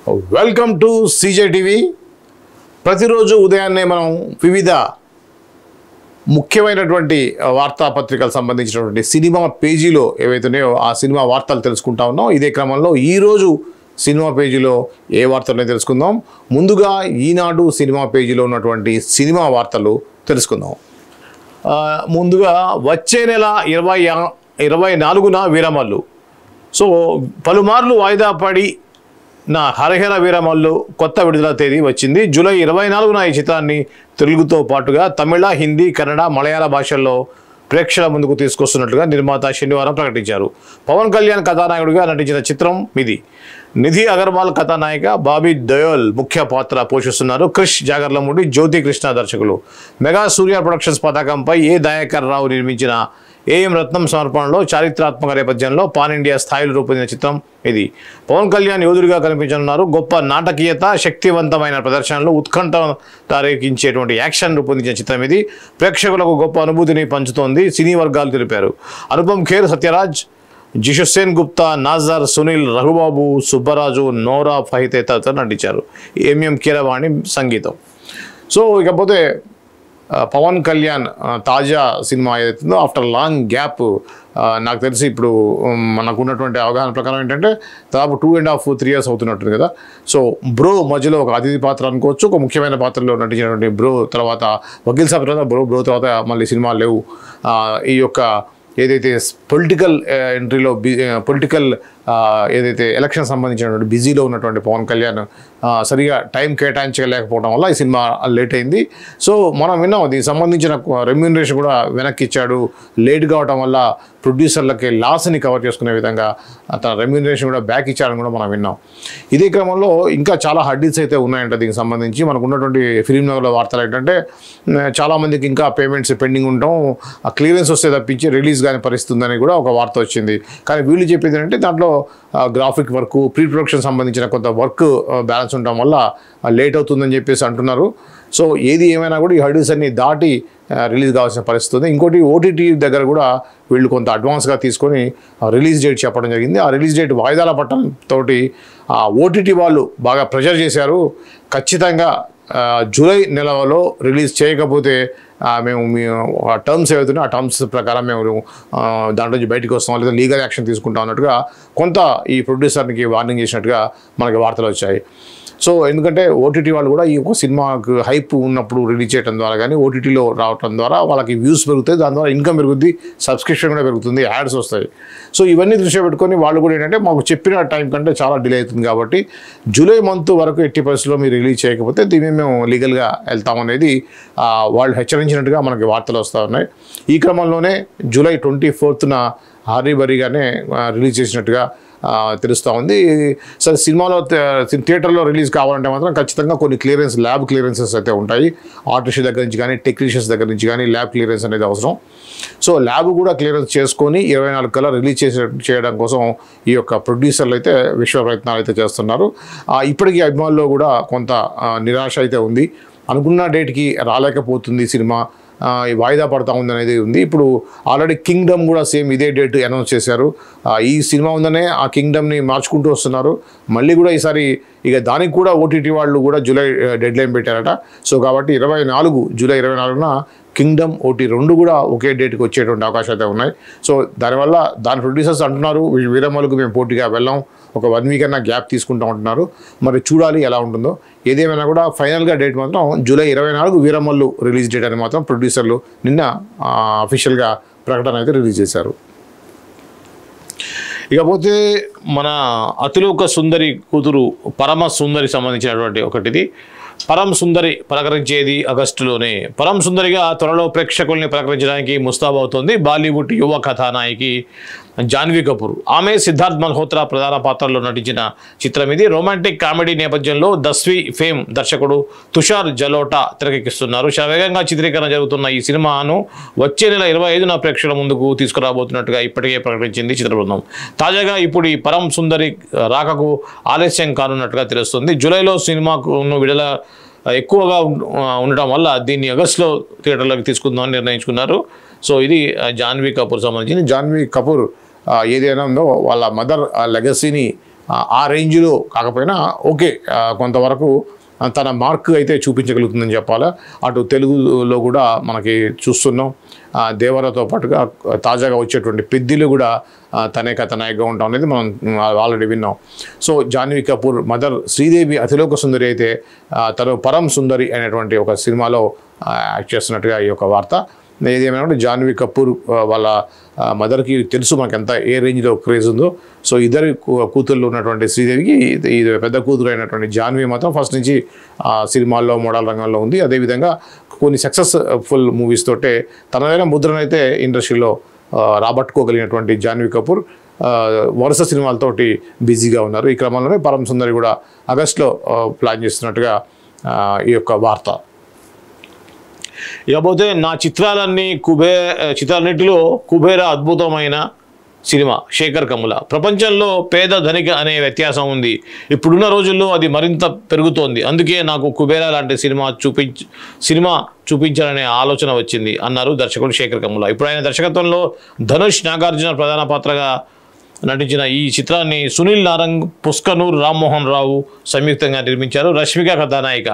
Welcome to CJ TV. ప్రతిరోజు ఉదయాన్నే మనం వివిధ ముఖ్యమైనటువంటి వార్తాపత్రికలకు సంబంధించినటువంటి సినిమా పేజీలో ఏవైతున్నాయో ఆ సినిమా వార్తలు తెలుసుకుంటా ఉన్నాం. ఇదే క్రమంలో ఈరోజు సినిమా పేజీలో ఏ వార్తలు తెలుసుకుందాం. ముందుగా ఈనాడు సినిమా పేజీలో ఉన్నటువంటి సినిమా వార్తలు తెలుసుకుందాం. ముందుగా వచ్చే నెల 24న వీరమల్లు. సో పలుమార్లు వాయిదా పడి నా హరహర వీరమల్లు కొత్త విడుదల తేదీ వచ్చింది. జూలై 24న ఈ చిత్రాన్ని తెలుగుతో పాటుగా తమిళ, హిందీ, కన్నడ, మలయాళ భాషల్లో ప్రేక్షకుల ముందుకు తీసుకొస్తున్నట్లుగా నిర్మాత శనివారం ప్రకటించారు. పవన్ కళ్యాణ్ కథానాయకుడిగా నటించిన చిత్రం ఇది. నిధి అగర్వాల్ కథానాయిక, బాబీ దయోల్ ముఖ్య పాత్ర పోషిస్తున్నారు. క్రిష్ జాగర్లమూడి, జ్యోతి కృష్ణ దర్శకులు. మెగా సూర్య ప్రొడక్షన్స్ పతాకంపై ఏ దయాకర్ రావు నిర్మించిన ఏఎం రత్నం సమర్పణలో చారిత్రాత్మక నేపథ్యంలో పాన్ ఇండియా స్థాయిలో రూపొందిన చిత్రం ఇది. పవన్ కళ్యాణ్ యోధుడిగా కనిపించనున్నారు. గొప్ప నాటకీయత, శక్తివంతమైన ప్రదర్శనలు, ఉత్కంఠ తారేకించేటువంటి యాక్షన్ రూపొందించిన చిత్రం ఇది. ప్రేక్షకులకు గొప్ప అనుభూతిని పంచుతోంది సినీ వర్గాలు తెలిపారు. అనుపమ్ ఖేర్, సత్యరాజ్, జిషుసేన్ గుప్తా, నాజర్, సునీల్, రఘుబాబు, సుబ్బరాజు, నోరా ఫహితే తదితరులు నటించారు. ఎంఎం కీరవాణి సంగీతం. సో ఇకపోతే పవన్ కళ్యాణ్ తాజా సినిమా ఏదైతుందో ఆఫ్టర్ లాంగ్ గ్యాప్, నాకు తెలిసి ఇప్పుడు మనకు ఉన్నటువంటి అవగాహన ప్రకారం ఏంటంటే దాదాపు 2.5-3 years అవుతున్నట్టుంది కదా. సో బ్రో మధ్యలో ఒక అతిథి పాత్ర అనుకోవచ్చు, ఒక ముఖ్యమైన పాత్రలో నటించినటువంటి బ్రో తర్వాత వకీల్ సాబ్ తర్వాత బ్రో తర్వాత మళ్ళీ సినిమాలు లేవు. ఈ యొక్క ఏదైతే పొలిటికల్ ఎంట్రీలో పొలిటికల్ ఏదైతే ఎలక్షన్ సంబంధించినటువంటి బిజీలో ఉన్నటువంటి పవన్ కళ్యాణ్ సరిగా టైం కేటాయించలేకపోవడం వల్ల ఈ సినిమా లేట్ అయింది. సో మనం విన్నాం దీనికి సంబంధించిన రెమ్యూనరేషన్ కూడా వెనక్కి ఇచ్చాడు. లేట్ కావడం వల్ల ప్రొడ్యూసర్లకి లాస్ని కవర్ చేసుకునే విధంగా తన రెమ్యూనరేషన్ కూడా బ్యాక్ ఇచ్చాడని కూడా మనం విన్నాం. ఇదే క్రమంలో ఇంకా చాలా హడ్డీస్ అయితే ఉన్నాయంట దీనికి సంబంధించి. మనకు ఉన్నటువంటి ఫిలిం నగర్లో వార్తలు ఏంటంటే చాలామందికి ఇంకా పేమెంట్స్ పెండింగ్ ఉండటం, ఆ క్లియరెన్స్ వస్తే తప్పించి రిలీజ్ కానీ పరిస్థితుందని కూడా ఒక వార్త వచ్చింది. కానీ వీళ్ళు చెప్పేది ఏంటంటే దాంట్లో గ్రాఫిక్ వర్క్, ప్రీ ప్రొడక్షన్ సంబంధించిన కొంత వర్క్ బ్యాలెన్స్ ఉండటం వల్ల లేట్ అవుతుందని చెప్పేసి అంటున్నారు. సో ఏది ఏమైనా కూడా ఈ హర్డిల్స్ అన్ని దాటి రిలీజ్ కావాల్సిన పరిస్థితి ఉంది. ఇంకోటి ఓటీటీ దగ్గర కూడా వీళ్ళు కొంత అడ్వాన్స్గా తీసుకొని రిలీజ్ డేట్ చెప్పడం జరిగింది. ఆ రిలీజ్ డేట్ వాయిదాల పట్టడంతో ఆ ఓటీటీ వాళ్ళు బాగా ప్రెషర్ చేశారు. ఖచ్చితంగా జూలై నెలలో రిలీజ్ చేయకపోతే మేము ఆ టర్మ్స్ ఏవైతున్నాయో ఆ టర్మ్స్ ప్రకారం మేము దాంట్లో నుంచి బయటకు వస్తాం లేదా లీగల్ యాక్షన్ తీసుకుంటాం అన్నట్టుగా కొంత ఈ ప్రొడ్యూసర్కి వార్నింగ్ చేసినట్టుగా మనకి వార్తలు వచ్చాయి. సో ఎందుకంటే ఓటీటీ వాళ్ళు కూడా ఈ ఒక సినిమాకు హైప్ ఉన్నప్పుడు రిలీజ్ చేయడం ద్వారా కానీ ఓటీటీలో రావడం ద్వారా వాళ్ళకి వ్యూస్ పెరుగుతాయి, దాని ద్వారా ఇన్కమ్ పెరుగుద్ది, సబ్స్క్రిప్షన్ కూడా పెరుగుతుంది, యాడ్స్ వస్తాయి. సో ఇవన్నీ దృష్టిలో పెట్టుకొని వాళ్ళు కూడా ఏంటంటే మాకు చెప్పిన టైం కంటే చాలా డిలే అవుతుంది కాబట్టి జూలై మంత్ వరకు ఎట్టి పరిస్థితుల్లో మీరు రిలీజ్ చేయకపోతే దీన్ని మేము లీగల్గా వెళ్తామనేది వాళ్ళు హెచ్చరించినట్టుగా మనకి వార్తలు వస్తూ ఉన్నాయి. ఈ క్రమంలోనే జూలై 24న హరీబరీగానే రిలీజ్ చేసినట్టుగా తెలుస్తూ ఉంది. సరే సినిమాలో థియేటర్లో రిలీజ్ కావాలంటే మాత్రం ఖచ్చితంగా కొన్ని ల్యాబ్ క్లియరెన్సెస్ అయితే ఉంటాయి. ఆర్టిస్ట్ దగ్గర నుంచి కానీ టెక్నీషియన్స్ దగ్గర నుంచి కానీ ల్యాబ్ క్లియరెన్స్ అనేది అవసరం. సో ల్యాబ్ కూడా క్లియరెన్స్ చేసుకొని 24 కల్లా రిలీజ్ చేయడం కోసం ఈ యొక్క ప్రొడ్యూసర్లు అయితే విశ్వ ప్రయత్నాలు అయితే చేస్తున్నారు. ఇప్పటికీ అభిమానుల్లో కూడా కొంత నిరాశ అయితే ఉంది. అనుకున్న డేట్కి రాలేకపోతుంది సినిమా, వాయిదా పడతా ఉంది అనేది ఉంది. ఇప్పుడు ఆల్రెడీ కింగ్డమ్ కూడా సేమ్ ఇదే డేట్ అనౌన్స్ చేశారు. ఈ సినిమా ఉందనే ఆ కింగ్డమ్ని మార్చుకుంటూ వస్తున్నారు. మళ్ళీ కూడా ఈసారి ఇక దానికి కూడా ఓటీటీ వాళ్ళు కూడా జూలై డెడ్ లైన్ పెట్టారట. సో కాబట్టి జూలై 24న కింగ్డమ్, ఓటీ 2 కూడా ఒకే డేట్కి వచ్చేటువంటి అవకాశాలు అయితే ఉన్నాయి. సో దానివల్ల దాని ప్రొడ్యూసర్స్ అంటున్నారు వీరమల్లుకు మేము పోటీగా వెళ్ళాం, ఒక 1 week అన్నా గ్యాప్ తీసుకుంటూ ఉంటున్నారు. మరి చూడాలి ఎలా ఉంటుందో. ఏదేమైనా కూడా ఫైనల్గా డేట్ మాత్రం జూలై 24 వీరమల్లు రిలీజ్ డేట్ అని మాత్రం ప్రొడ్యూసర్లు నిన్న అఫీషియల్గా ప్రకటన అయితే రిలీజ్ చేశారు. ఇకపోతే మన అతిలోక సుందరి కూతురు పరమ సుందరి సంబంధించినటువంటి ఒకటిది. పరం సుందరి ప్రకటించేది ఆగస్టులోనే. పరం సుందరిగా త్వరలో ప్రేక్షకుల్ని ప్రకటించడానికి ముస్తాబవుతోంది బాలీవుడ్ యువ కథానాయికి జాన్వీ కపూర్. ఆమె సిద్ధార్థ్ మల్హోత్రా ప్రధాన పాత్రలో నటించిన చిత్రం ఇది. రొమాంటిక్ కామెడీ నేపథ్యంలో దస్వి ఫేమ్ దర్శకుడు తుషార్ జలోటా తెరకెక్కిస్తున్నారు. శరవేగంగా చిత్రీకరణ జరుగుతున్న ఈ సినిమాను వచ్చే నెల 25న ప్రేక్షకుల ముందుకు తీసుకురాబోతున్నట్టుగా ఇప్పటికే ప్రకటించింది చిత్ర బృందం. తాజాగా ఇప్పుడు ఈ పరం సుందరి రాకకు ఆలస్యం కానున్నట్టుగా తెలుస్తుంది. జూలైలో సినిమాకు విడుదల ఎక్కువగా ఉండటం వల్ల దీన్ని ఆగస్టులో థియేటర్లోకి తీసుకుందామని నిర్ణయించుకున్నారు. సో ఇది జాన్వీ కపూర్ సంబంధించింది. జాన్వీ కపూర్ ఏదైనా ఉందో వాళ్ళ మదర్ లెగసీని ఆ రేంజ్లో కాకపోయినా ఓకే కొంతవరకు తన మార్క్ అయితే చూపించగలుగుతుందని చెప్పాలా. అటు తెలుగులో కూడా మనకి చూస్తున్నాం, దేవరతో పాటుగా తాజాగా వచ్చేటువంటి పెద్దిలు కూడా తనే కథనాయకగా ఉంటాం అనేది మనం ఆల్రెడీ విన్నాం. సో జాహ్నవి కపూర్ మదర్ శ్రీదేవి అతిలోక సుందరి అయితే తను పరం సుందరి అనేటువంటి ఒక సినిమాలో యాక్ట్ చేస్తున్నట్టుగా ఈ యొక్క వార్త. ఏదేమైనా జాహ్నవి కపూర్ వాళ్ళ మదర్కి తెలుసు మనకి ఎంత ఏ రేంజ్లో క్రేజ్ ఉందో. సో ఇద్దరు కూతుళ్ళు ఉన్నటువంటి శ్రీదేవికి ఇది పెద్ద కూతురు అయినటువంటి జాహ్నవి మాత్రం ఫస్ట్ నుంచి సినిమాల్లో మోడల్ రంగంలో ఉంది. అదేవిధంగా కొన్ని సక్సెస్ఫుల్ మూవీస్ తోటే తనదైన ముద్రనైతే ఇండస్ట్రీలో రాబట్టుకోగలిగినటువంటి జాహ్నవి కపూర్ వరుస సినిమాలతోటి బిజీగా ఉన్నారు. ఈ క్రమంలోనే పరం సుందరి కూడా ఆగస్టులో ప్లాన్ చేస్తున్నట్టుగా ఈ యొక్క వార్త. ఇకపోతే నా చిత్రాలన్నిటిలో కుబేర అద్భుతమైన సినిమా శేఖర్ కమ్ముల. ప్రపంచంలో పేద ధనిక అనే వ్యత్యాసం ఉంది, ఇప్పుడున్న రోజుల్లో అది మరింత పెరుగుతోంది. అందుకే నాకు కుబేర లాంటి సినిమా చూపించాలనే ఆలోచన వచ్చింది అన్నారు దర్శకుడు శేఖర్ కమ్ముల. ఇప్పుడు ఆయన దర్శకత్వంలో ధనుష్, నాగార్జున ప్రధాన పాత్రగా నటించిన ఈ చిత్రాన్ని సునీల్ నారంగ్, పుష్కనూర్ రామ్మోహన్ రావు సంయుక్తంగా నిర్మించారు. రష్మిక కథానాయిక.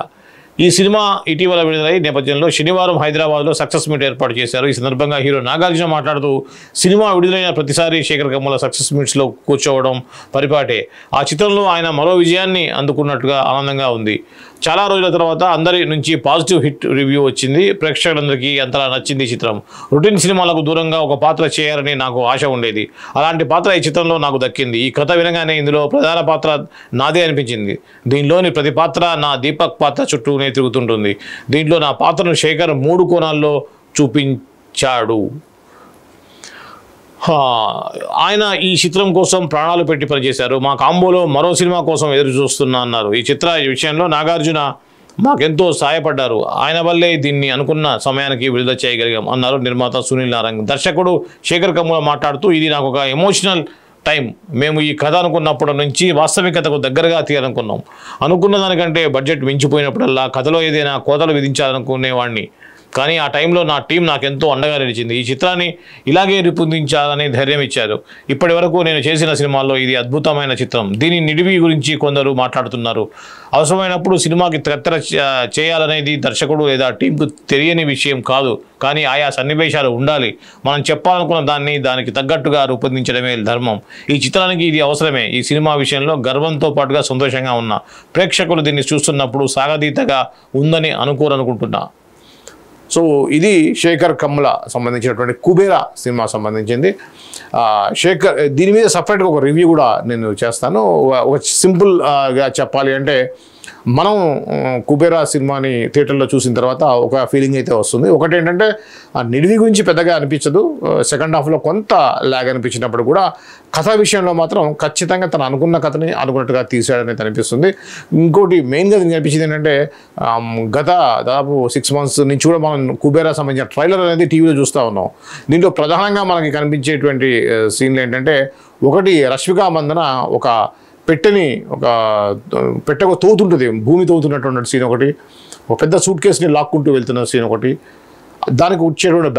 ఈ సినిమా ఇటీవల విడుదలై నేపథ్యంలో శనివారం హైదరాబాద్లో సక్సెస్ మీట్ ఏర్పాటు చేశారు. ఈ సందర్భంగా హీరో నాగార్జున మాట్లాడుతూ సినిమా విడుదలైన ప్రతిసారి శేఖర్ కమ్ముల సక్సెస్ మీట్స్లో కూర్చోవడం పరిపాటే. ఆ చిత్రంలో ఆయన మరో విజయాన్ని అందుకున్నట్టుగా ఆనందంగా ఉంది. చాలా రోజుల తర్వాత అందరి నుంచి పాజిటివ్ హిట్ రివ్యూ వచ్చింది. ప్రేక్షకులందరికీ అంతలా నచ్చింది ఈ చిత్రం. రొటీన్ సినిమాలకు దూరంగా ఒక పాత్ర చేయాలని నాకు ఆశ ఉండేది. అలాంటి పాత్ర ఈ చిత్రంలో నాకు దక్కింది. ఈ కథ వినగానే ఇందులో ప్రధాన పాత్ర నాదే అనిపించింది. దీనిలోని ప్రతి పాత్ర నా దీపక్ పాత్ర చుట్టూనే తిరుగుతుంటుంది. దీంట్లో నా పాత్రను శేఖర్ 3 కోణాల్లో చూపించాడు. ఆయన ఈ చిత్రం కోసం ప్రాణాలు పెట్టి పనిచేశారు. మా కాంబోలో మరో సినిమా కోసం ఎదురు చూస్తున్నా అన్నారు. ఈ చిత్ర విషయంలో నాగార్జున మాకెంతో సహాయపడ్డారు. ఆయన వల్లే దీన్ని అనుకున్న సమయానికి విడుదల చేయగలిగాం అన్నారు నిర్మాత సునీల్ నారంగ్. దర్శకుడు శేఖర్ కమ్ముల మాట్లాడుతూ ఇది నాకు ఒక ఎమోషనల్ టైం. మేము ఈ కథ అనుకున్నప్పటి నుంచి వాస్తవికతకు దగ్గరగా తీయాలనుకున్నాం. అనుకున్న దానికంటే బడ్జెట్ మించిపోయినప్పుడల్లా కథలో ఏదైనా కోతలు విధించాలనుకునేవాడిని. కానీ ఆ టైంలో నా టీం నాకెంతో అండగా నిలిచింది. ఈ చిత్రాన్ని ఇలాగే రూపొందించాలని ధైర్యం ఇచ్చారు. ఇప్పటి వరకు నేను చేసిన సినిమాల్లో ఇది అద్భుతమైన చిత్రం. దీని నిడివి గురించి కొందరు మాట్లాడుతున్నారు. అవసరమైనప్పుడు సినిమాకి కత్తెర చేయాలనేది దర్శకుడు లేదా టీంకు తెలియని విషయం కాదు. కానీ ఆయా సన్నివేశాలు ఉండాలి. మనం చెప్పాలనుకున్న దానికి తగ్గట్టుగా రూపొందించడమే ధర్మం. ఈ చిత్రానికి ఇది అవసరమే. ఈ సినిమా విషయంలో గర్వంతో పాటుగా సంతోషంగా ఉన్నా. ప్రేక్షకులు దీన్ని చూస్తున్నప్పుడు సాగతీతగా ఉందని అనుకోరనుకుంటున్నా. సో ఇది శేఖర్ కమ్ముల సంబంధించినటువంటి కుబేరా సినిమా సంబంధించింది. దీని మీద సపరేట్గా ఒక రివ్యూ కూడా నేను చేస్తాను. ఒక సింపుల్గా చెప్పాలి అంటే మనం కుబేరా సినిమాని థియేటర్లో చూసిన తర్వాత ఒక ఫీలింగ్ అయితే వస్తుంది. ఒకటి ఏంటంటే ఆ నిడివి గురించి పెద్దగా అనిపించదు. సెకండ్ హాఫ్లో కొంత ల్యాగ్ అనిపించినప్పుడు కూడా కథ విషయంలో మాత్రం ఖచ్చితంగా తను అనుకున్న కథని అనుకున్నట్టుగా తీసాడనేది అనిపిస్తుంది. ఇంకోటి మెయిన్గా దీనికి అనిపించింది ఏంటంటే గత దాదాపు 6 months నుంచి కూడా మనం కుబేరా సంబంధించిన ట్రైలర్ అనేది టీవీలో చూస్తూ ఉన్నాం. దీంట్లో ప్రధానంగా మనకి కనిపించేటువంటి సీన్లు ఏంటంటే ఒకటి రష్మిక మందన ఒక పెట్టెకు తోతుంటుంది, భూమి తోతున్నటువంటి సీన్ ఒకటి, ఒక పెద్ద సూట్ కేసుని లాక్కుంటూ వెళ్తున్న సీన్ ఒకటి, దానికి వచ్చేటువంటి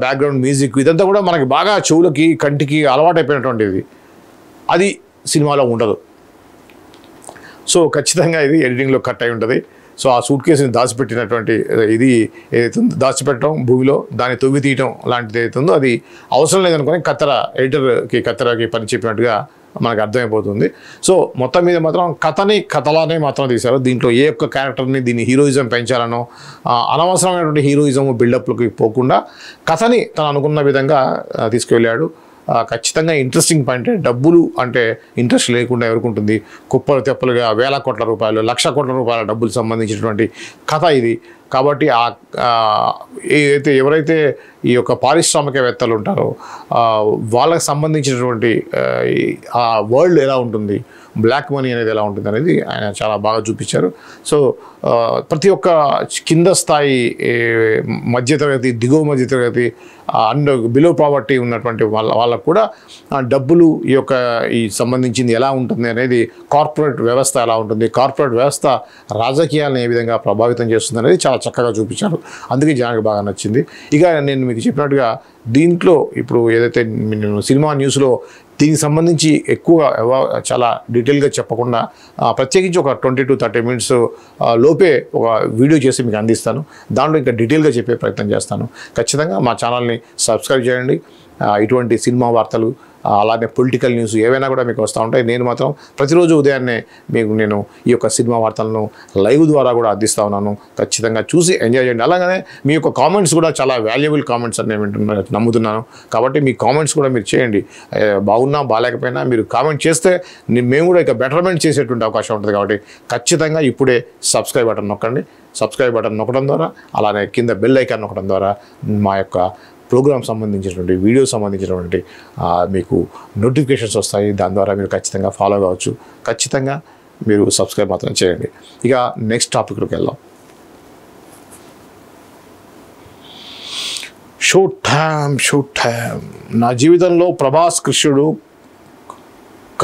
బ్యాక్గ్రౌండ్ మ్యూజిక్ ఇదంతా కూడా మనకి బాగా చెవులకి కంటికి అలవాటైపోయినటువంటిది. అది సినిమాలో ఉండదు. సో ఖచ్చితంగా ఇది ఎడిటింగ్లో కట్ అయి ఉంటుంది. సో ఆ సూట్ కేసుని దాచిపెట్టినటువంటి ఇది ఏదైతే దాచిపెట్టడం భూమిలో దాన్ని తొవ్వి తీయటం లాంటిది ఏదైతుందో అది అవసరం లేదనుకొని కత్తెరకి పని చెప్పినట్టుగా మనకు అర్థమైపోతుంది. సో మొత్తం మీద మాత్రం కథలానే మాత్రం తీశారు. దీంట్లో ఏ ఒక్క క్యారెక్టర్ని దీన్ని హీరోయిజం పెంచాలనో అనవసరమైనటువంటి హీరోయిజం బిల్డప్లకి పోకుండా కథని తను అనుకున్న విధంగా తీసుకువెళ్ళాడు. ఖచ్చితంగా ఇంట్రెస్టింగ్ పాయింట్. డబ్బులు అంటే ఇంట్రెస్ట్ లేకుండా ఎవరికి ఉంటుంది? కుప్పలు తెప్పలుగా వేల కోట్ల రూపాయలు, లక్ష కోట్ల రూపాయల డబ్బులు సంబంధించినటువంటి కథ ఇది. కాబట్టి ఎవరైతే ఈ యొక్క పారిశ్రామికవేత్తలు ఉంటారో వాళ్ళకి సంబంధించినటువంటి ఆ వరల్డ్ ఎలా ఉంటుంది, బ్లాక్ మనీ అనేది ఎలా ఉంటుంది అనేది ఆయన చాలా బాగా చూపించారు. సో ప్రతి ఒక్క కింద స్థాయి మధ్యతరగతి, దిగువ మధ్యతరగతి, అండ్ బిలో ప్రావర్టీ ఉన్నటువంటి వాళ్ళకు కూడా డబ్బులు ఈ సంబంధించింది ఎలా ఉంటుంది అనేది, కార్పొరేట్ వ్యవస్థ ఎలా ఉంటుంది, కార్పొరేట్ వ్యవస్థ రాజకీయాలను ఏ విధంగా ప్రభావితం చేస్తుంది అనేది చాలా చక్కగా చూపించారు. అందుకే జనానికి బాగా నచ్చింది. ఇక నేను మీకు చెప్పినట్టుగా దీంట్లో ఇప్పుడు ఏదైతే సినిమా న్యూస్లో దీనికి సంబంధించి ఎక్కువ చాలా డీటెయిల్గా చెప్పకుండా ప్రత్యేకించి ఒక 20 to 30 minutes లోపే ఒక వీడియో చేసి మీకు అందిస్తాను. దాంట్లో ఇంకా డీటెయిల్గా చెప్పే ప్రయత్నం చేస్తాను. ఖచ్చితంగా మా ఛానల్ని సబ్స్క్రైబ్ చేయండి. ఇటువంటి సినిమా వార్తలు అలానే పొలిటికల్ న్యూస్ ఏవైనా కూడా మీకు వస్తూ ఉంటాయి. నేను మాత్రం ప్రతిరోజు ఉదయాన్నే మీకు నేను ఈ యొక్క సినిమా వార్తలను లైవ్ ద్వారా కూడా అందిస్తూ ఉన్నాను. ఖచ్చితంగా చూసి ఎంజాయ్ చేయండి. అలాగనే మీ యొక్క కామెంట్స్ కూడా చాలా వాల్యుబుల్ కామెంట్స్ అని నేను నమ్ముతున్నాను. కాబట్టి మీ కామెంట్స్ కూడా మీరు చేయండి. బాగున్నా బాగాలేకపోయినా మీరు కామెంట్ చేస్తే మేము కూడా ఇక బెటర్మెంట్ చేసేటువంటి అవకాశం ఉంటుంది. కాబట్టి ఖచ్చితంగా ఇప్పుడే సబ్స్క్రైబ్ బటన్ నొక్కండి. సబ్స్క్రైబ్ బటన్ నొక్కడం ద్వారా అలానే కింద బెల్ ఐకాన్ నొక్కడం ద్వారా మా యొక్క ప్రోగ్రామ్ సంబంధించినటువంటి వీడియో సంబంధించినటువంటి మీకు నోటిఫికేషన్స్ వస్తాయి. దాని ద్వారా మీరు ఖచ్చితంగా ఫాలో కావచ్చు. ఖచ్చితంగా మీరు సబ్స్క్రైబ్ మాత్రం చేయండి. ఇక నెక్స్ట్ టాపిక్లోకి వెళ్దాం. Show time. నా జీవితంలో ప్రభాస్ కృష్ణుడు,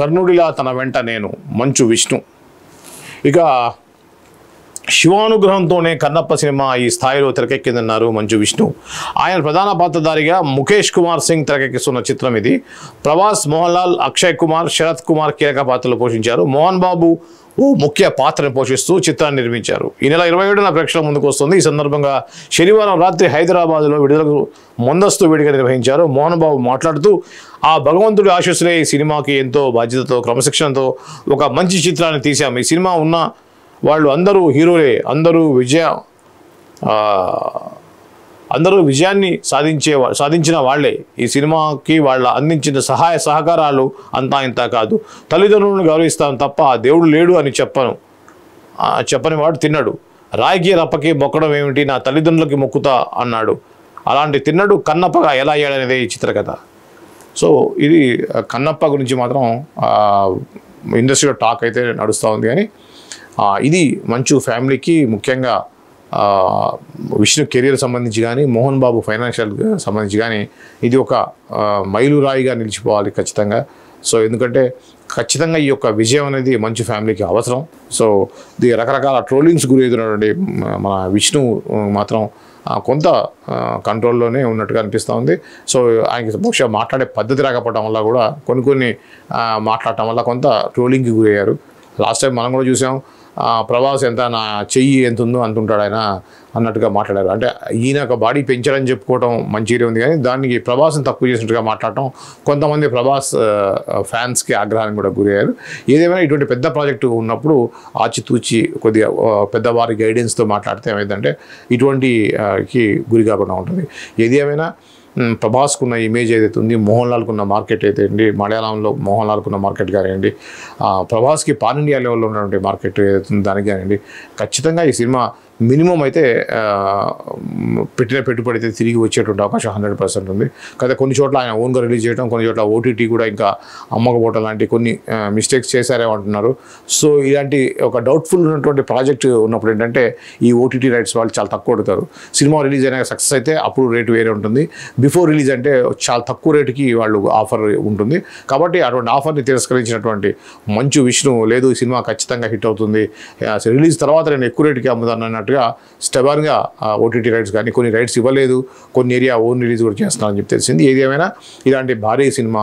కర్ణుడిలా తన వెంట నేను, మంచు విష్ణు. ఇక శివానుగ్రహంతోనే కన్నప్ప సినిమా ఈ స్థాయిలో తెరకెక్కిందన్నారు మంచు విష్ణు. ఆయన ప్రధాన పాత్రధారిగా ముఖేష్ కుమార్ సింగ్ తెరకెక్కిస్తున్న చిత్రం ఇది. ప్రభాస్, మోహన్ లాల్, అక్షయ్ కుమార్, శరత్ కుమార్ కీలక పాత్రలు పోషించారు. మోహన్ బాబు ముఖ్య పాత్రను పోషిస్తూ చిత్రాన్ని నిర్మించారు. ఈ నెల 27న ప్రేక్షకుల ముందుకు వస్తుంది. ఈ సందర్భంగా శనివారం రాత్రి హైదరాబాద్లో విడుదలకు ముందస్తు వేడుక నిర్వహించారు. మోహన్ బాబు మాట్లాడుతూ, ఆ భగవంతుడి ఆశీస్సులే ఈ సినిమాకి ఎంతో బాధ్యతతో, క్రమశిక్షణతో ఒక మంచి చిత్రాన్ని తీశాం. ఈ సినిమా ఉన్న వాళ్ళు అందరూ హీరోలే, అందరూ విజయాన్ని సాధించిన వాళ్లే. ఈ సినిమాకి వాళ్ళ అందించిన సహాయ సహకారాలు అంతా ఇంత కాదు. తల్లిదండ్రులను గౌరవిస్తాను తప్ప దేవుడు లేడు అని చెప్పని వాడు తిన్నడు. రాయికి రప్పకి మొక్కడం ఏమిటి, నా తల్లిదండ్రులకి మొక్కుతా అన్నాడు. అలాంటి తిన్నడు కన్నప్పగా ఎలా అయ్యాడనేదే ఈ చిత్రకథ. సో ఇది కన్నప్ప గురించి మాత్రం ఇండస్ట్రీలో టాక్ అయితే నడుస్తూ ఉంది. కానీ ఇది మంచు ఫ్యామిలీకి, ముఖ్యంగా విష్ణు కెరీర్ సంబంధించి కానీ, మోహన్ బాబు ఫైనాన్షియల్ సంబంధించి కానీ ఇది ఒక మైలురాయిగా నిలిచిపోవాలి ఖచ్చితంగా. సో ఎందుకంటే ఖచ్చితంగా ఈ యొక్క విజయం అనేది మంచు ఫ్యామిలీకి అవసరం. సో ఇది రకరకాల ట్రోలింగ్స్ గురవుతున్నటువంటి మన విష్ణు మాత్రం కొంత కంట్రోల్లోనే ఉన్నట్టుగా అనిపిస్తూ ఉంది. సో ఆయనకి బహుశా మాట్లాడే పద్ధతి రాకపోవడం వల్ల కూడా కొన్ని మాట్లాడటం వల్ల కొంత ట్రోలింగ్కి గురయ్యారు. లాస్ట్ టైం మనం కూడా చూసాం, ప్రభాస్ ఎంత, నా చెయ్యి ఎంత ఉందో అంటుంటాడు ఆయన అన్నట్టుగా మాట్లాడారు. అంటే ఈయన ఒక బాడీ పెంచాడని చెప్పుకోవడం మంచిగా ఉంది, కానీ దానికి ప్రభాస్ని తక్కువ చేసినట్టుగా మాట్లాడటం కొంతమంది ప్రభాస్ ఫ్యాన్స్కి ఆగ్రహానికి కూడా గురయ్యారు. ఏదేమైనా ఇటువంటి పెద్ద ప్రాజెక్టు ఉన్నప్పుడు ఆచితూచి కొద్దిగా పెద్దవారి గైడెన్స్తో మాట్లాడితే ఏమైందంటే ఇటువంటికి గురి కాకుండా ఉంటుంది. ఏది ఏమైనా ప్రభాస్కున్న ఇమేజ్ ఏదైతే ఉంది, మోహన్ లాల్కున్న మార్కెట్ అయితే అండి, మలయాళంలో మోహన్ లాల్కున్న మార్కెట్ కానివ్వండి, ప్రభాస్కి పాన్ ఇండియా లెవెల్లో ఉన్నటువంటి మార్కెట్ ఏదైతే ఉంది దానికి కానివ్వండి, ఖచ్చితంగా ఈ సినిమా మినిమం అయితే పెట్టిన పెట్టుబడి అయితే తిరిగి వచ్చేటువంటి అవకాశం 100% ఉంది. కదా కొన్ని చోట్ల ఆయన ఓన్గా రిలీజ్ చేయడం, కొన్ని చోట్ల ఓటీటీ కూడా ఇంకా అమ్మకపోవడం లాంటి కొన్ని మిస్టేక్స్ చేశారేమంటున్నారు. సో ఇలాంటి ఒక డౌట్ఫుల్ ఉన్నటువంటి ప్రాజెక్ట్ ఉన్నప్పుడు ఏంటంటే ఈ ఓటీటీ రైట్స్ వాళ్ళు చాలా తక్కువ అడుగుతారు. సినిమా రిలీజ్ అయినా సక్సెస్ అయితే అప్పుడు రేటు వేరే ఉంటుంది. బిఫోర్ రిలీజ్ అంటే చాలా తక్కువ రేటుకి వాళ్ళు ఆఫర్ ఉంటుంది. కాబట్టి అటువంటి ఆఫర్ని తిరస్కరించినటువంటి మంచు విష్ణు, లేదు ఈ సినిమా ఖచ్చితంగా హిట్ అవుతుంది, రిలీజ్ తర్వాత నేను ఎక్కువ రేటుకి అమ్ముతాను అన్నట్టుగా స్టెబర్గా ఓటీటీ రైట్స్ కానీ కొన్ని రైట్స్ ఇవ్వలేదు, కొన్ని ఏరియా ఓన్ రిలీజ్ కూడా చేస్తున్నారని చెప్పి తెలిసింది. ఏది ఏమైనా ఇలాంటి భారీ సినిమా,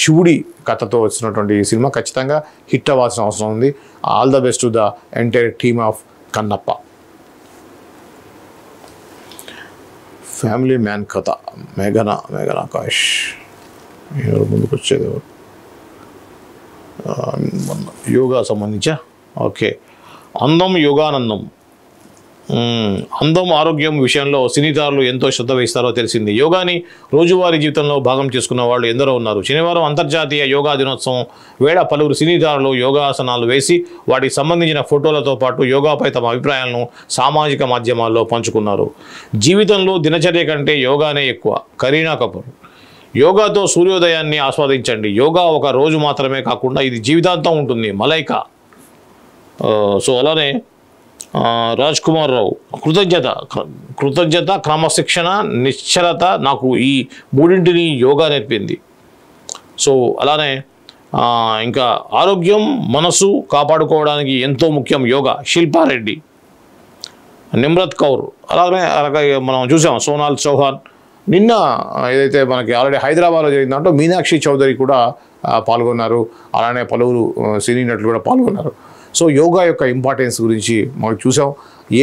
శివుడి కథతో వచ్చినటువంటి ఈ సినిమా ఖచ్చితంగా హిట్ అవ్వాల్సిన అవసరం ఉంది. All the best to the entire team of Kannappa. Family man కథ, మేఘన ఆకాష్ ముందుకు వచ్చేది యోగా సంబంధించా. ఓకే, అందం యోగానందం. అందం ఆరోగ్యం విషయంలో సినీతారులు ఎంతో శ్రద్ధ వహిస్తారో తెలిసింది. యోగాని రోజువారీ జీవితంలో భాగం చేసుకున్న వాళ్ళు ఎందరో ఉన్నారు. శనివారం అంతర్జాతీయ యోగా దినోత్సవం వేళ పలువురు సినీతారులు యోగాసనాలు వేసి వాటికి సంబంధించిన ఫోటోలతో పాటు యోగాపై తమ అభిప్రాయాలను సామాజిక మాధ్యమాల్లో పంచుకున్నారు. జీవితంలో దినచర్య కంటే యోగానే ఎక్కువ. కరీనా కపూర్. యోగాతో సూర్యోదయాన్ని ఆస్వాదించండి. యోగా ఒక రోజు మాత్రమే కాకుండా ఇది జీవితాంతం ఉంటుంది. మలైకా. సో అలానే రాజ్ కుమార్ రావు. కృతజ్ఞత, క్రమశిక్షణ, నిశ్చలత నాకు ఈ మూడింటిని యోగా నేర్పింది. సో అలానే ఇంకా ఆరోగ్యం, మనసు కాపాడుకోవడానికి ఎంతో ముఖ్యం యోగా. శిల్పారెడ్డి. నిమ్రత్ కౌర్. అలాగే మనం చూసాం సోనాల్ చౌహాన్, నిన్న ఏదైతే మనకి ఆల్రెడీ హైదరాబాద్లో జరిగిన దాంట్లో మీనాక్షి చౌదరి కూడా పాల్గొన్నారు, అలానే పలువురు సినీ నటులు కూడా పాల్గొన్నారు. సో యోగా యొక్క ఇంపార్టెన్స్ గురించి మనం చూసాం.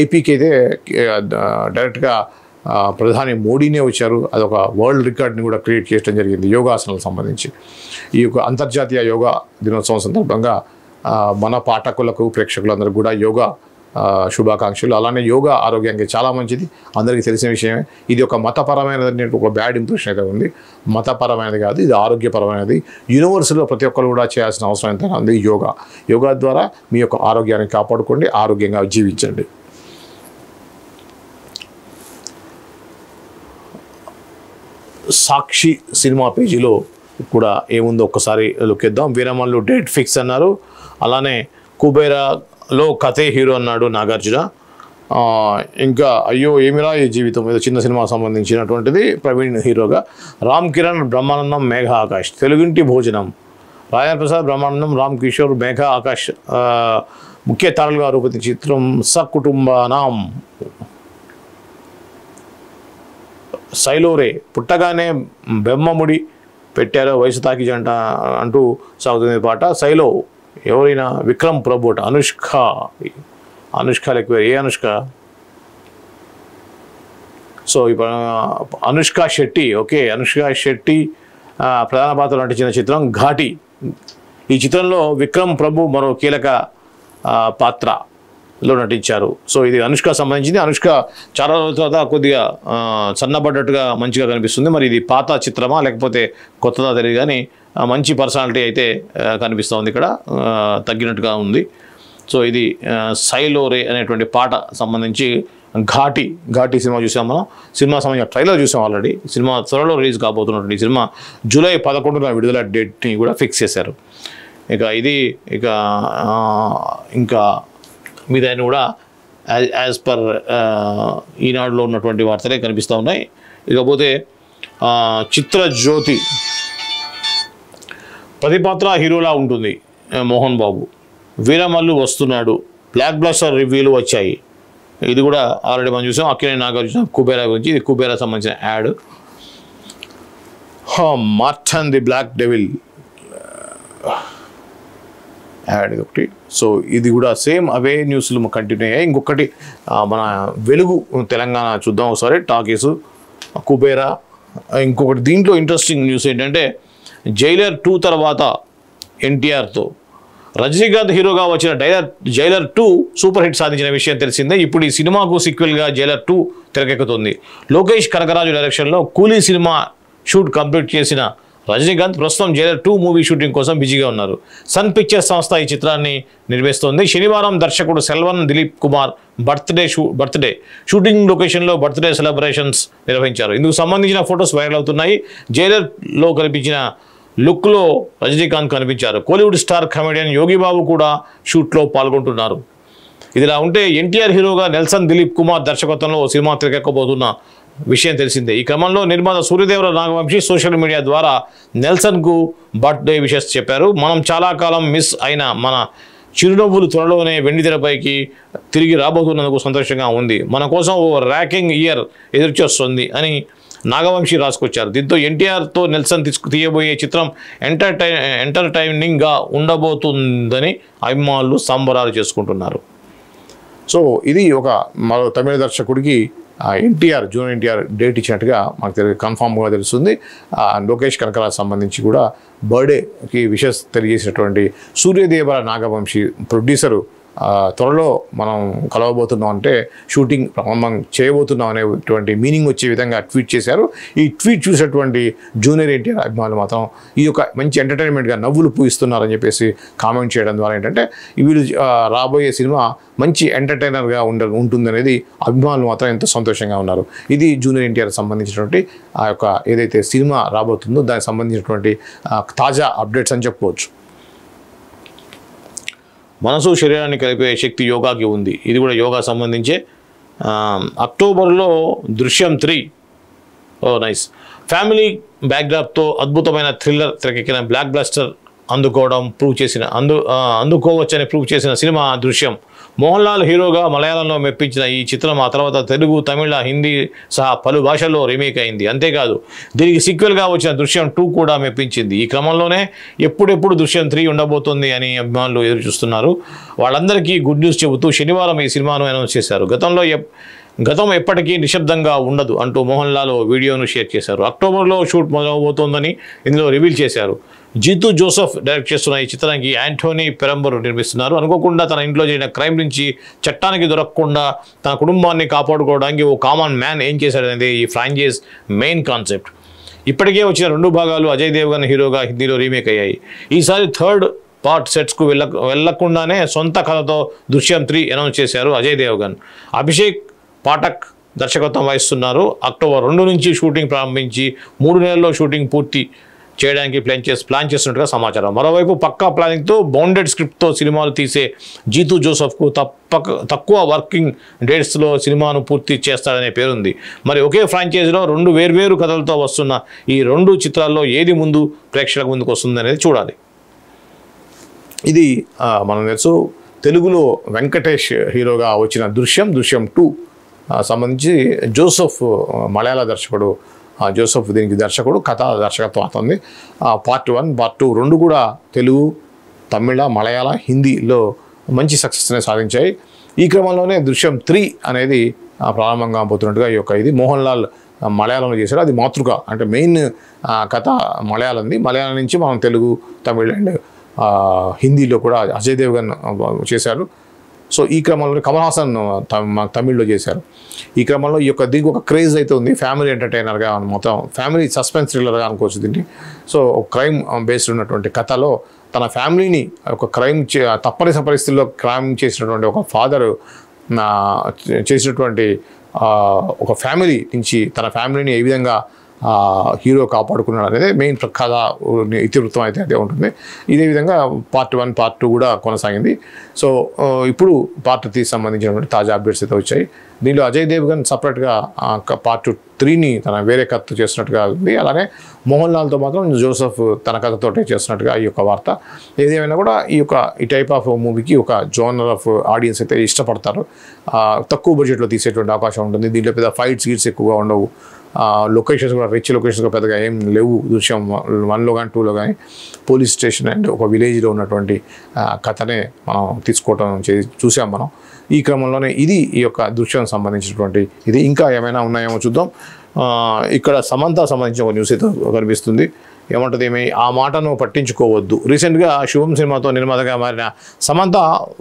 ఏపీకి అయితే డైరెక్ట్గా ప్రధాని మోడీనే వచ్చారు. అదొక వరల్డ్ రికార్డ్ని కూడా క్రియేట్ చేయడం జరిగింది యోగాసనాలకు సంబంధించి. ఈ యొక్క అంతర్జాతీయ యోగా దినోత్సవం సందర్భంగా మన పాఠకులకు ప్రేక్షకులందరూ కూడా యోగా శుభాకాంక్షలు. అలానే యోగా ఆరోగ్యానికి చాలా మంచిది, అందరికీ తెలిసిన విషయమే. ఇది ఒక మతపరమైనది, ఒక బ్యాడ్ ఇంప్రెషన్ అయితే ఉంది. మతపరమైనది కాదు, ఇది ఆరోగ్యపరమైనది. యూనివర్స్లో ప్రతి ఒక్కరు కూడా చేయాల్సిన అవసరం ఎంతైనా ఉంది. యోగా ద్వారా మీ యొక్క ఆరోగ్యాన్ని కాపాడుకోండి, ఆరోగ్యంగా జీవించండి. సాక్షి సినిమా పేజీలో కూడా ఏముందో ఒక్కసారి లుక్కేద్దాం. వీరమల్లు డేట్ ఫిక్స్ అన్నారు. అలానే కుబేరాలో కథే హీరో అన్నాడు నాగార్జున. ఇంకా అయ్యో ఏమిరా ఈ జీవితం, ఏదో చిన్న సినిమా సంబంధించినటువంటిది, ప్రవీణ్ హీరోగా. రామ్ కిరణ్ బ్రహ్మానందం, మేఘ ఆకాష్ తెలుగింటి భోజనం. రాజేంద్ర ప్రసాద్, బ్రహ్మానందం, రామ్ కిషోర్, మేఘ ఆకాష్ ముఖ్య తారలుగా రూపొందించిన చిత్రం సకుటుంబనాం. సైలోరే పుట్టగానే బెమ్మముడి పెట్టారో వయసు తాకి జంట అంటూ సాగుతుంది పాట. సైలో ఎవరైనా విక్రమ్ ప్రభు, అనుష్క లెక్క ఏ అనుష్క? సో ఇప్పుడు అనుష్క శెట్టి, ఓకే, అనుష్క శెట్టి ప్రధాన పాత్ర నటించిన చిత్రం ఘాటి. ఈ చిత్రంలో విక్రమ్ ప్రభు మరో కీలక పాత్రలో నటించారు. సో ఇది అనుష్క సంబంధించింది. అనుష్క చాలా రోజుల తర్వాత కొద్దిగా సన్నబడ్డట్టుగా మంచిగా కనిపిస్తుంది. మరి ఇది పాత చిత్రమా లేకపోతే కొత్తదా తెలియదు, కానీ మంచి పర్సనాలిటీ అయితే కనిపిస్తూ ఉంది. ఇక్కడ తగ్గినట్టుగా ఉంది. సో ఇది సైలోరే అనేటువంటి పాట సంబంధించి ఘాటి సినిమా చూసాం మనం. సినిమా సంబంధించిన ట్రైలర్ చూసాం ఆల్రెడీ. సినిమా త్వరలో రిలీజ్ కాబోతున్నటువంటి సినిమా జూలై 11న విడుదల డేట్ని కూడా ఫిక్స్ చేశారు. ఇంకా మీద కూడా యాజ్ పర్ ఈనాడులో ఉన్నటువంటి వార్తలే కనిపిస్తూ ఉన్నాయి. ఇకపోతే చిత్రజ్యోతి ప్రతి పాత్ర హీరోలా ఉంటుంది మోహన్ బాబు. వీరమల్లు వస్తున్నాడు, బ్లాక్ బ్లాస్టర్ రివ్యూలు వచ్చాయి. ఇది కూడా ఆల్రెడీ మనం చూసాం. అక్కినేని నాగార్జున కుబేరా గురించి, ఇది కుబేరా సంబంధించిన ad. Martin the black devil ad ఇది ఒకటి. సో ఇది కూడా సేమ్ అవే న్యూస్లు కంటిన్యూ అయ్యాయి. ఇంకొకటి మన వెలుగు తెలంగాణ చూద్దాం ఒకసారి. టాకీసు కుబేరా. ఇంకొకటి దీంట్లో ఇంట్రెస్టింగ్ న్యూస్ ఏంటంటే జైలర్ 2 తర్వాత ఎన్టీఆర్తో రజనీకాంత్ హీరోగా వచ్చిన జైలర్ 2 సూపర్ హిట్ సాధించిన విషయం తెలిసిందే. ఇప్పుడు ఈ సినిమాకు సీక్వెల్గా జైలర్ 2 తెరకెక్కుతుంది. లోకేష్ కనకరాజు డైరెక్షన్లో కూలీ సినిమా షూట్ కంప్లీట్ చేసిన రజనీకాంత్ ప్రస్తుతం జైలర్ 2 మూవీ షూటింగ్ కోసం బిజీగా ఉన్నారు. సన్ పిక్చర్స్ సంస్థ ఈ చిత్రాన్ని నిర్మిస్తోంది. శనివారం దర్శకుడు సెల్వన్ దిలీప్ కుమార్ బర్త్డే షూటింగ్ లొకేషన్లో బర్త్డే సెలబ్రేషన్స్ నిర్వహించారు. ఇందుకు సంబంధించిన ఫొటోస్ వైరల్ అవుతున్నాయి. జైలర్లో కనిపించిన లుక్లో రజనీకాంత్ కనిపించారు. కోలీవుడ్ స్టార్ కమెడియన్ యోగిబాబు కూడా షూట్లో పాల్గొంటున్నారు. ఇదిలా ఉంటే ఎన్టీఆర్ హీరోగా నెల్సన్ దిలీప్ కుమార్ దర్శకత్వంలో ఓ సినిమా తెరకెక్కబోతున్న విషయం తెలిసిందే. ఈ క్రమంలో నిర్మాత సూర్యదేవర నాగవంశి సోషల్ మీడియా ద్వారా నెల్సన్కు బర్త్డే విషెస్ చెప్పారు. మనం చాలా కాలం మిస్ అయిన మన చిరునవ్వులు త్వరలోనే వెండితెరపైకి తిరిగి రాబోతున్నందుకు సంతోషంగా ఉంది. మన కోసం ఓ ర్యాకింగ్ ఇయర్ ఎదురుచొస్తుంది అని నాగవంశి రాసుకొచ్చారు. దీంతో ఎన్టీఆర్తో నెల్సన్ తీయబోయే చిత్రం ఎంటర్టైనింగ్గా ఉండబోతుందని అభిమానులు సంబరాలు చేసుకుంటున్నారు. సో ఇది ఒక మరో తమిళ దర్శకుడికి జూనియర్ ఎన్టీఆర్ డేట్ ఇచ్చినట్టుగా మనకు కన్ఫామ్గా తెలుస్తుంది. లోకేష్ కనకరాజ్ సంబంధించి కూడా బర్త్డేకి విషెస్ తెలియజేసినటువంటి సూర్యదేవర నాగవంశి ప్రొడ్యూసరు త్వరలో మనం కలవబోతున్నాం అంటే షూటింగ్ ప్రారంభం చేయబోతున్నాం అనేటువంటి మీనింగ్ వచ్చే విధంగా ట్వీట్ చేశారు. ఈ ట్వీట్ చూసేటువంటి జూనియర్ ఎన్టీఆర్ అభిమానులు మాత్రం ఈ యొక్క మంచి ఎంటర్టైన్మెంట్గా నవ్వులు పూయిస్తున్నారని చెప్పేసి కామెంట్ చేయడం ద్వారా ఏంటంటే వీళ్ళు రాబోయే సినిమా మంచి ఎంటర్టైనర్గా ఉంటుందనేది అభిమానులు మాత్రం ఎంతో సంతోషంగా ఉన్నారు. ఇది జూనియర్ ఎన్టీఆర్ సంబంధించినటువంటి ఆ యొక్క ఏదైతే సినిమా రాబోతుందో దానికి సంబంధించినటువంటి తాజా అప్డేట్స్ అని చెప్పుకోవచ్చు. మనసు శరీరాన్ని కలిపే శక్తి యోగాకి ఉంది. ఇది కూడా యోగా సంబంధించే. అక్టోబర్లో దృశ్యం 3 నైస్ ఫ్యామిలీ బ్యాక్డ్రాప్తో అద్భుతమైన థ్రిల్లర్ తెరకెక్కిన బ్లాక్ బ్లాస్టర్ అందుకోవచ్చని ప్రూవ్ చేసిన సినిమా దృశ్యం. మోహన్ లాల్ హీరోగా మలయాళంలో మెప్పించిన ఈ చిత్రం ఆ తర్వాత తెలుగు, తమిళ, హిందీ సహా పలు భాషల్లో రీమేక్ అయింది. అంతేకాదు దీనికి సీక్వెల్గా వచ్చిన దృశ్యం 2 కూడా మెప్పించింది. ఈ క్రమంలోనే ఎప్పుడెప్పుడు దృశ్యం 3 ఉండబోతోంది అని అభిమానులు ఎదురు చూస్తున్నారు. వాళ్ళందరికీ గుడ్ న్యూస్ చెబుతూ శనివారం ఈ సినిమాను అనౌన్స్ చేశారు. గతం ఎప్పటికీ నిశ్శబ్దంగా ఉండదు అంటూ మోహన్ లాల్ వీడియోను షేర్ చేశారు. అక్టోబర్లో షూట్ మొదలవబోతోందని ఇందులో రివీల్ చేశారు. జీతూ జోసెఫ్ డైరెక్ట్ చేస్తున్న ఈ చిత్రానికి యాంటోనీ పెరంబర్ నిర్మిస్తున్నారు. అనుకోకుండా తన ఇంట్లో జరిగిన క్రైమ్ నుంచి చట్టానికి దొరకకుండా తన కుటుంబాన్ని కాపాడుకోవడానికి ఓ కామన్ మ్యాన్ ఏం చేశాడనేది ఈ ఫ్రాంచైజ్ మెయిన్ కాన్సెప్ట్. ఇప్పటికే వచ్చిన 2 భాగాలు అజయ్ దేవ్గన్ హీరోగా హిందీలో రీమేక్ అయ్యాయి. ఈసారి థర్డ్ పార్ట్ సెట్స్కు వెళ్లకుండానే సొంత కథతో దృశ్యం 3 అనౌన్స్ చేశారు అజయ్ దేవ్గన్. అభిషేక్ పాఠక్ దర్శకత్వం వహిస్తున్నారు. అక్టోబర్ 2 నుంచి షూటింగ్ ప్రారంభించి 3 నెలల్లో షూటింగ్ పూర్తి చేయడానికి ప్లాన్ చేస్తున్నట్టుగా సమాచారం. మరోవైపు పక్కా ప్లానింగ్తో బౌండెడ్ స్క్రిప్ట్తో సినిమాలు తీసే జీతూ జోసెఫ్కు తక్కువ వర్కింగ్ డేట్స్లో సినిమాను పూర్తి చేస్తాడనే పేరుంది. మరి ఒకే ఫ్రాంచైజీలో 2 వేర్వేరు కథలతో వస్తున్న ఈ 2 చిత్రాల్లో ఏది ముందు ప్రేక్షకుల ముందుకు వస్తుంది అనేది చూడాలి. ఇది మనం తెలుసు తెలుగులో వెంకటేష్ హీరోగా వచ్చిన దృశ్యం 2 సంబంధించి జోసెఫ్ మలయాళ దర్శకుడు జోసెఫ్ దీనికి దర్శకుడు, కథా దర్శకత్వం అవుతుంది. పార్ట్ 1, పార్ట్ 2 2 కూడా తెలుగు, తమిళ, మలయాళ, హిందీలో మంచి సక్సెస్ని సాధించాయి. ఈ క్రమంలోనే దృశ్యం 3 అనేది ప్రారంభంగా పోతున్నట్టుగా ఇది మోహన్ లాల్ మలయాళంలో చేశారు. అది మాతృక అంటే మెయిన్ కథ మలయాళంది. మలయాళం నుంచి మనం తెలుగు, తమిళ అండ్ హిందీలో కూడా అజయ్ దేవ్గన్ చేశారు. సో ఈ క్రమంలో కమల్ హాసన్ తమిళ్లో చేశారు. ఈ క్రమంలో దీనికి ఒక క్రేజ్ అయితే ఉంది. ఫ్యామిలీ ఎంటర్టైనర్గా మొత్తం ఫ్యామిలీ సస్పెన్స్ థ్రిల్లర్గా అనుకోవచ్చు దీన్ని. సో క్రైమ్ బేస్డ్ ఉన్నటువంటి కథలో తన ఫ్యామిలీని ఒక తప్పని పరిస్థితుల్లో క్రైమ్ చేసినటువంటి ఒక ఫాదర్ చేసినటువంటి ఒక ఫ్యామిలీ నుంచి తన ఫ్యామిలీని ఏ విధంగా హీరో కాపాడుకున్నాడు అనేది మెయిన్ కథ ఇతివృత్తం అయితే అదే ఉంటుంది. ఇదే విధంగా పార్ట్ 1, పార్ట్ 2 కూడా కొనసాగింది. సో ఇప్పుడు పార్ట్ 3 సంబంధించినటువంటి తాజా అప్డేట్స్ అయితే వచ్చాయి. దీనిలో అజయ్ దేవ్గన్ సపరేట్గా పార్ట్ 3ని తన వేరే కథతో చేస్తున్నట్టుగా ఉంది. అలానే మోహన్ లాల్తో మాత్రం జోసెఫ్ తన కథతోటే చేస్తున్నట్టుగా ఈ యొక్క వార్త. ఏదేమైనా కూడా ఈ టైప్ ఆఫ్ మూవీకి ఒక జోనర్ ఆఫ్ ఆడియన్స్ అయితే ఇష్టపడతారు. తక్కువ బడ్జెట్లో తీసేటువంటి అవకాశం ఉంటుంది. దీంట్లో పెద్ద ఫైట్స్ గీట్స్ ఎక్కువగా ఉండవు. లొకేషన్స్ కూడా రిచ్ లొకేషన్స్ కూడా పెద్దగా ఏం లేవు. దృశ్యం 1లో కానీ 2లో కానీ పోలీస్ స్టేషన్ అండ్ ఒక విలేజ్లో ఉన్నటువంటి కథనే మనం తీసుకోవటం చూసాం మనం. ఈ క్రమంలోనే ఈ యొక్క దృశ్యం సంబంధించినటువంటి ఇది ఇంకా ఏమైనా ఉన్నాయేమో చూద్దాం. ఇక్కడ సమంత సంబంధించిన ఒక న్యూస్ అయితే కనిపిస్తుంది. ఏమంటుంది ఆ మాటను పట్టించుకోవద్దు. రీసెంట్గా శుభం సినిమాతో నిర్మాతగా మారిన సమంత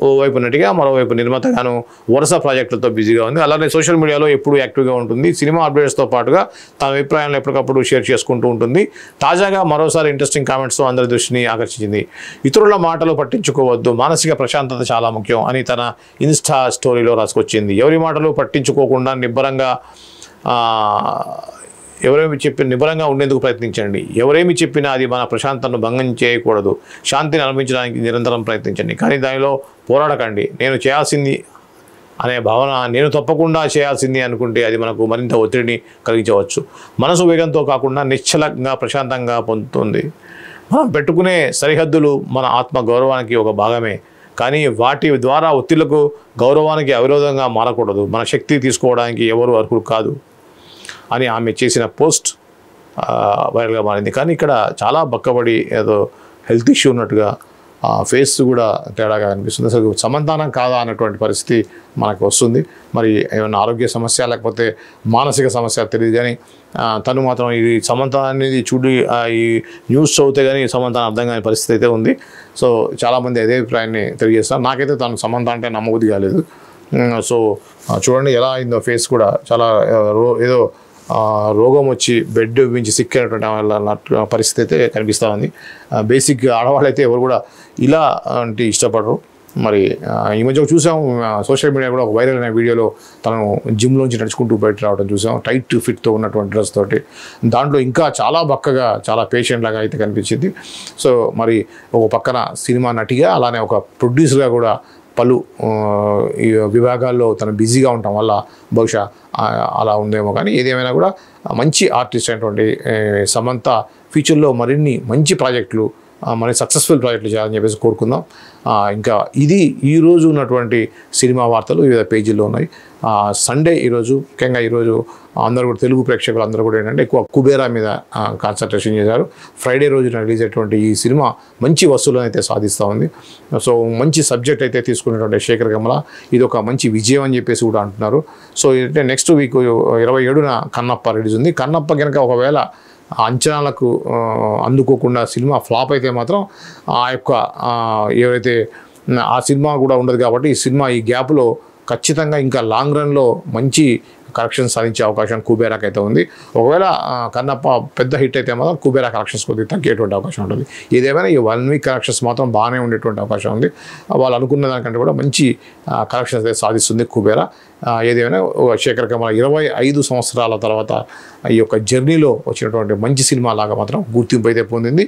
ఓవైపు నటిగా మరోవైపు నిర్మాతగాను వరుస ప్రాజెక్టులతో బిజీగా ఉంది. అలానే సోషల్ మీడియాలో ఎప్పుడూ యాక్టివ్గా ఉంటుంది. సినిమా అప్డేట్స్తో పాటుగా తన అభిప్రాయాలను ఎప్పటికప్పుడు షేర్ చేసుకుంటూ ఉంటుంది. తాజాగా మరోసారి ఇంట్రెస్టింగ్ కామెంట్స్తో అందరి దృష్టిని ఆకర్షించింది. ఇతరుల మాటలు పట్టించుకోవద్దు, మానసిక ప్రశాంతత చాలా ముఖ్యం అని తన ఇన్స్టా స్టోరీలో రాసుకొచ్చింది. ఎవరి మాటలు పట్టించుకోకుండా నిబ్బరంగా ఉండేందుకు ప్రయత్నించండి. ఎవరేమి చెప్పినా అది మన ప్రశాంతతను భంగం చేయకూడదు. శాంతిని అనుభవించడానికి నిరంతరం ప్రయత్నించండి, కానీ దానిలో పోరాడకండి. నేను చేయాల్సింది అనే భావన నేను తప్పకుండా చేయాల్సింది అనుకుంటే అది మనకు మరింత ఒత్తిడిని కలిగించవచ్చు. మనసు వేగంతో కాకుండా నిశ్చలంగా ప్రశాంతంగా పొందుతుంది. మనం పెట్టుకునే సరిహద్దులు మన ఆత్మ గౌరవానికి ఒక భాగమే, కానీ వాటి ద్వారా ఒత్తిళ్లకు గౌరవానికి అవిరోధంగా మారకూడదు. మన శక్తి తీసుకోవడానికి ఎవరు అర్హులు కాదు అని ఆమె చేసిన పోస్ట్ వైరల్గా మారింది. కానీ ఇక్కడ చాలా బక్కబడి ఏదో హెల్త్ ఇష్యూ ఉన్నట్టుగా ఫేస్ కూడా తేడాగా అనిపిస్తుంది. అసలు సమంతానం కాదా అన్నటువంటి పరిస్థితి మనకు వస్తుంది. మరి ఏమైనా ఆరోగ్య సమస్య లేకపోతే మానసిక సమస్య తెలియదు, కానీ తను మాత్రం ఇది సమంత అనేది ఈ న్యూస్ చదివితే కానీ సమంతానం అర్థం కాని పరిస్థితి అయితే ఉంది. సో చాలామంది అదే అభిప్రాయాన్ని తెలియజేస్తారు. నాకైతే తను సమంత అంటే నమ్మబుద్ధి కాలేదు. సో చూడండి ఎలా అయిందో ఫేస్ కూడా చాలా ఏదో రోగం వచ్చి బెడ్ నుంచి సిక్కినటువంటి పరిస్థితి అయితే కనిపిస్తూ ఉంది. బేసిక్ ఆడవాళ్ళైతే ఎవరు కూడా ఇలా అంటే ఇష్టపడరు. మరి ఈ మధ్య చూసాం సోషల్ మీడియా కూడా ఒక వైరల్ అయిన వీడియోలో తను జిమ్లోంచి నడుచుకుంటూ బయట రావడం చూసాం, టైట్ ఫిట్తో ఉన్నటువంటి డ్రెస్ తోటి. దాంట్లో ఇంకా చాలా బక్కగా చాలా పేషెంట్ లాగా అయితే కనిపించింది. సో మరి ఒక పక్కన సినిమా నటిగా అలానే ఒక ప్రొడ్యూసర్గా కూడా పలు ఈ విభాగాల్లో తను బిజీగా ఉండటం వల్ల బహుశా అలా ఉందేమో. కానీ ఏదేమైనా కూడా మంచి ఆర్టిస్ట్ అయినటువంటి సమంత ఫ్యూచర్లో మరిన్ని మంచి ప్రాజెక్టులు మన సక్సెస్ఫుల్ ప్రాజెక్టులు చేయాలని చెప్పేసి కోరుకుందాం. ఇంకా ఇది ఈరోజు ఉన్నటువంటి సినిమా వార్తలు వివిధ పేజీల్లో ఉన్నాయి. సండే ఈరోజు ముఖ్యంగా ఈరోజు అందరూ కూడా తెలుగు ప్రేక్షకులు అందరూ కూడా ఏంటంటే ఎక్కువ కుబేరా మీద కాన్సన్ట్రేషన్ చేశారు. ఫ్రైడే రోజున రిలీజ్ అయ్యేటువంటి ఈ సినిమా మంచి వసూలను అయితే సాధిస్తూ ఉంది. సో మంచి సబ్జెక్ట్ అయితే తీసుకున్నటువంటి శేఖర్ కమల ఇది ఒక మంచి విజయం అని చెప్పేసి కూడా అంటున్నారు. సో అంటే నెక్స్ట్ వీక్ 27న కన్నప్ప రిలీజ్ ఉంది. కన్నప్ప కనుక ఒకవేళ అంచనాలకు అందుకోకుండా సినిమా ఫ్లాప్ అయితే మాత్రం ఆ యొక్క ఏవైతే ఆ సినిమా కూడా ఉండదు కాబట్టి ఈ సినిమా ఈ గ్యాప్లో ఖచ్చితంగా ఇంకా లాంగ్ రన్లో మంచి కలెక్షన్స్ సాధించే అవకాశం కుబేరాకి అయితే ఉంది. ఒకవేళ కన్నప్ప పెద్ద హిట్ అయితే మాత్రం కుబేరా కలెక్షన్స్ కొద్దిగా తగ్గేటువంటి అవకాశం ఉంటుంది. ఏదేమైనా ఈ 1 వీక్ కలెక్షన్స్ మాత్రం బాగానే ఉండేటువంటి అవకాశం ఉంది. వాళ్ళు అనుకున్న దానికంటే కూడా మంచి కలెక్షన్స్ అయితే సాధిస్తుంది కుబేరా. ఏదేమైనా శేఖర్ కమల 25 సంవత్సరాల తర్వాత ఈ యొక్క జర్నీలో వచ్చినటువంటి మంచి సినిమా లాగా మాత్రం గుర్తింపు అయితే పొందింది.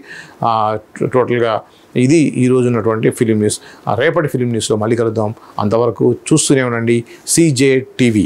టోటల్గా ఇది ఈరోజు ఉన్నటువంటి ఫిలిం న్యూస్. రేపటి ఫిలిం న్యూస్లో మళ్ళీ కలుద్దాం. అంతవరకు చూస్తూనే ఉండండి CJ TV.